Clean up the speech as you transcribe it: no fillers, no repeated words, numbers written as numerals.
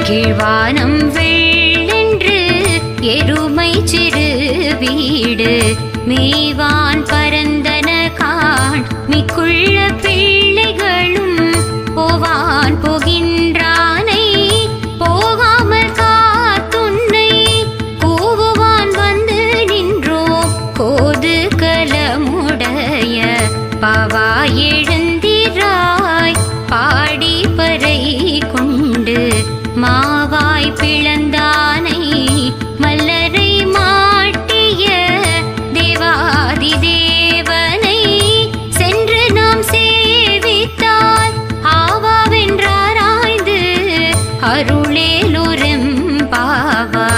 கீழ்வானம் வெள்ளென்று எருமை சிறு வீடு மேவான் பரந்தன காண் மிக்குள்ள பிள்ளைகளும் போவான் போகின்றானை போகாமல் காத்துன்னை கூவுவான் வந்து நின்றோ கோது கலமுடைய பாவா எழுந்திராய் பாடி பறை கொண்டு மாவாய் பிளந்தானை மல்லரை மாட்டிய தேவாதி தேவனை சென்று நாம் சேவித்தால் ஆவாவென்றாராய்ந்து அருளேலுரம் பாவா.